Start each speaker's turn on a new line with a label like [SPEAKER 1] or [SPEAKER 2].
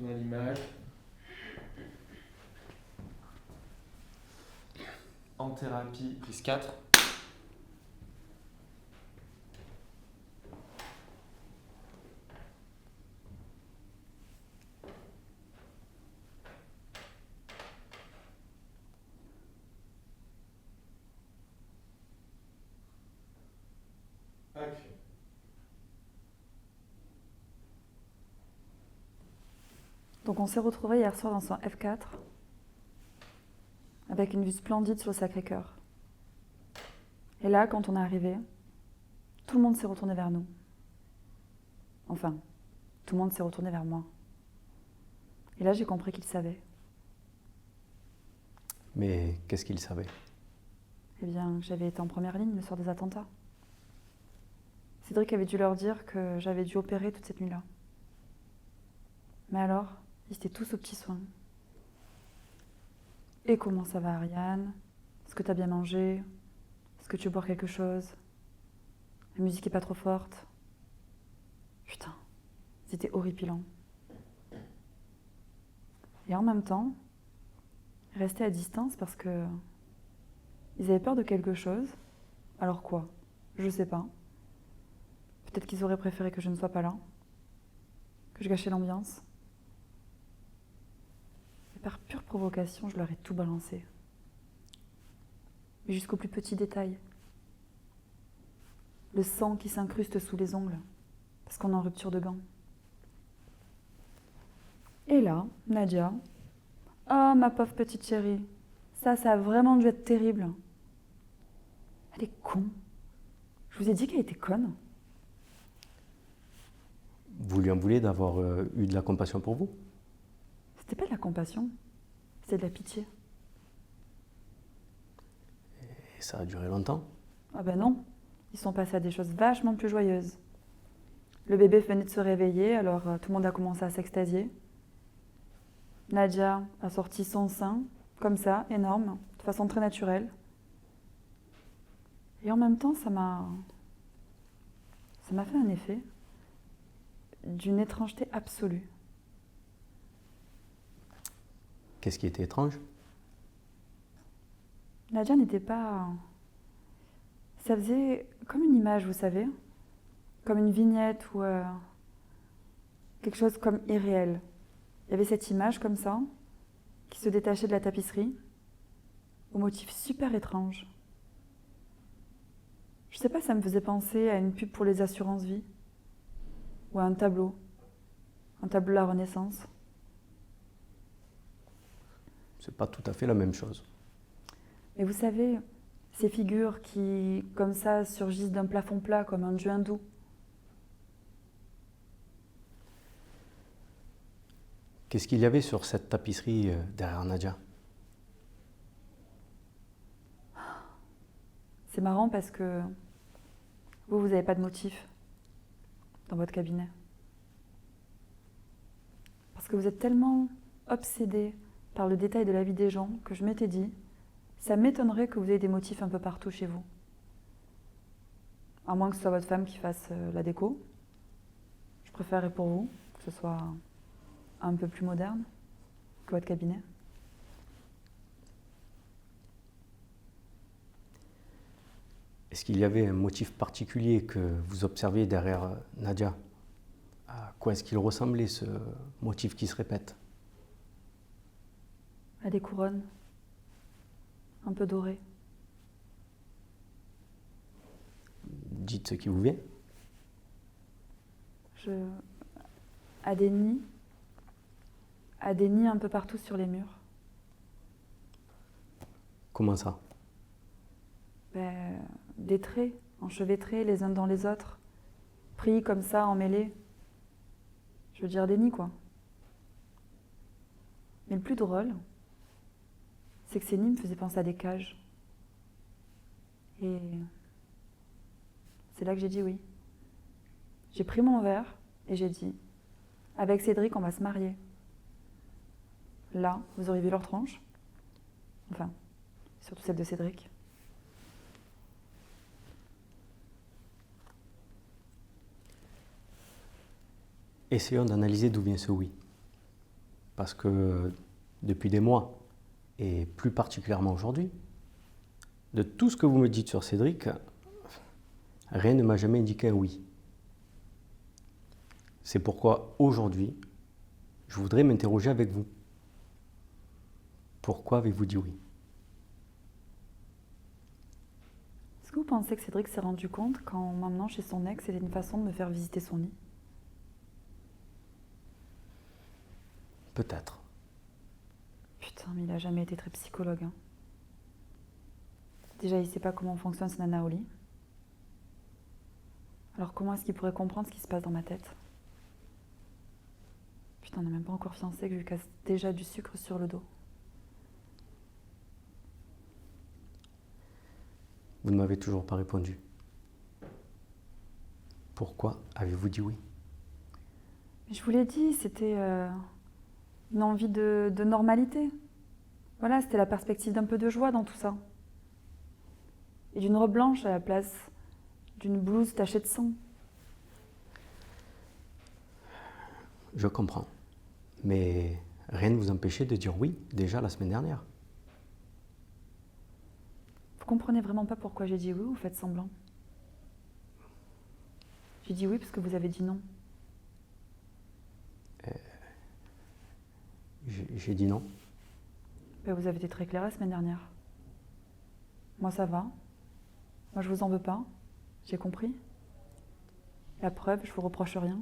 [SPEAKER 1] retourne à l'image. En thérapie, prise 4. Action.
[SPEAKER 2] Donc on s'est retrouvés hier soir dans son F4 avec une vue splendide sur le Sacré-Cœur. Et là, quand on est arrivé, tout le monde s'est retourné vers nous. Enfin, tout le monde s'est retourné vers moi. Et là, j'ai compris qu'il savait.
[SPEAKER 3] Mais qu'est-ce qu'il savait?
[SPEAKER 2] Eh bien, j'avais été en première ligne le soir des attentats. Cédric avait dû leur dire que j'avais dû opérer toute cette nuit-là. Mais alors, ils étaient tous aux petits soins. Et comment ça va, Ariane? Est-ce que t'as bien mangé? Est-ce que tu veux boire quelque chose? La musique est pas trop forte? Putain, c'était horripilant. Et en même temps, ils restaient à distance parce que ils avaient peur de quelque chose. Alors quoi? Je sais pas. Peut-être qu'ils auraient préféré que je ne sois pas là, que je gâchais l'ambiance. Et par pure provocation, je leur ai tout balancé. Mais jusqu'au plus petit détail. Le sang qui s'incruste sous les ongles, parce qu'on est en rupture de gants. Et là, Nadia, oh ma pauvre petite chérie, ça a vraiment dû être terrible. Elle est con. Je vous ai dit qu'elle était conne.
[SPEAKER 3] Vous lui en voulez d'avoir eu de la compassion pour vous?
[SPEAKER 2] C'était pas de la compassion, c'était de la pitié.
[SPEAKER 3] Et ça a duré longtemps?
[SPEAKER 2] Ah ben non, ils sont passés à des choses vachement plus joyeuses. Le bébé venait de se réveiller, alors tout le monde a commencé à s'extasier. Nadia a sorti son sein, comme ça, énorme, de façon très naturelle. Et en même temps, ça m'a fait un effet d'une étrangeté absolue.
[SPEAKER 3] Qu'est-ce qui était étrange?
[SPEAKER 2] Nadia n'était pas... Ça faisait comme une image, vous savez, comme une vignette ou quelque chose comme irréel. Il y avait cette image comme ça, qui se détachait de la tapisserie, au motif super étrange. Je sais pas, ça me faisait penser à une pub pour les assurances-vie, ou à un tableau de la Renaissance.
[SPEAKER 3] C'est pas tout à fait la même chose.
[SPEAKER 2] Mais vous savez, ces figures qui, comme ça, surgissent d'un plafond plat, comme un dieu hindou.
[SPEAKER 3] Qu'est-ce qu'il y avait sur cette tapisserie derrière Nadia?
[SPEAKER 2] C'est marrant parce que vous n'avez pas de motif dans votre cabinet. Parce que vous êtes tellement obsédé par le détail de la vie des gens que je m'étais dit, ça m'étonnerait que vous ayez des motifs un peu partout chez vous. À moins que ce soit votre femme qui fasse la déco. Je préférerais pour vous que ce soit un peu plus moderne que votre cabinet.
[SPEAKER 3] Est-ce qu'il y avait un motif particulier que vous observiez derrière Nadia? À quoi est-ce qu'il ressemblait, ce motif qui se répète?
[SPEAKER 2] À des couronnes, un peu dorées.
[SPEAKER 3] Dites ce qui vous vient.
[SPEAKER 2] À des nids un peu partout sur les murs.
[SPEAKER 3] Comment ça?
[SPEAKER 2] Des traits enchevêtrés les uns dans les autres, pris comme ça, emmêlés. Je veux dire des nids, quoi. Mais le plus drôle, c'est que ces nids me faisaient penser à des cages. Et c'est là que j'ai dit oui. J'ai pris mon verre et j'ai dit, avec Cédric, on va se marier. Là, vous auriez vu leur tronche. Enfin, surtout celle de Cédric.
[SPEAKER 3] Essayons d'analyser d'où vient ce oui. Parce que depuis des mois, et plus particulièrement aujourd'hui, de tout ce que vous me dites sur Cédric, rien ne m'a jamais indiqué un oui. C'est pourquoi aujourd'hui, je voudrais m'interroger avec vous. Pourquoi avez-vous dit oui?
[SPEAKER 2] Est-ce que vous pensez que Cédric s'est rendu compte qu'en m'emmenant chez son ex, c'était une façon de me faire visiter son lit?
[SPEAKER 3] Peut-être.
[SPEAKER 2] Putain, mais il a jamais été très psychologue, hein. Déjà, il sait pas comment fonctionne sa nana au lit. Alors comment est-ce qu'il pourrait comprendre ce qui se passe dans ma tête? Putain, on n'est même pas encore fiancés que je lui casse déjà du sucre sur le dos.
[SPEAKER 3] Vous ne m'avez toujours pas répondu. Pourquoi avez-vous dit oui?
[SPEAKER 2] Mais je vous l'ai dit, c'était une envie de normalité. Voilà, c'était la perspective d'un peu de joie dans tout ça. Et d'une robe blanche à la place d'une blouse tachée de sang.
[SPEAKER 3] Je comprends. Mais rien ne vous empêchait de dire oui déjà la semaine dernière.
[SPEAKER 2] Vous comprenez vraiment pas pourquoi j'ai dit oui ou vous faites semblant? J'ai dit oui parce que vous avez dit non.
[SPEAKER 3] J'ai dit non.
[SPEAKER 2] Ben, vous avez été très clair la semaine dernière. Moi ça va. Moi je vous en veux pas. J'ai compris. La preuve, je vous reproche rien.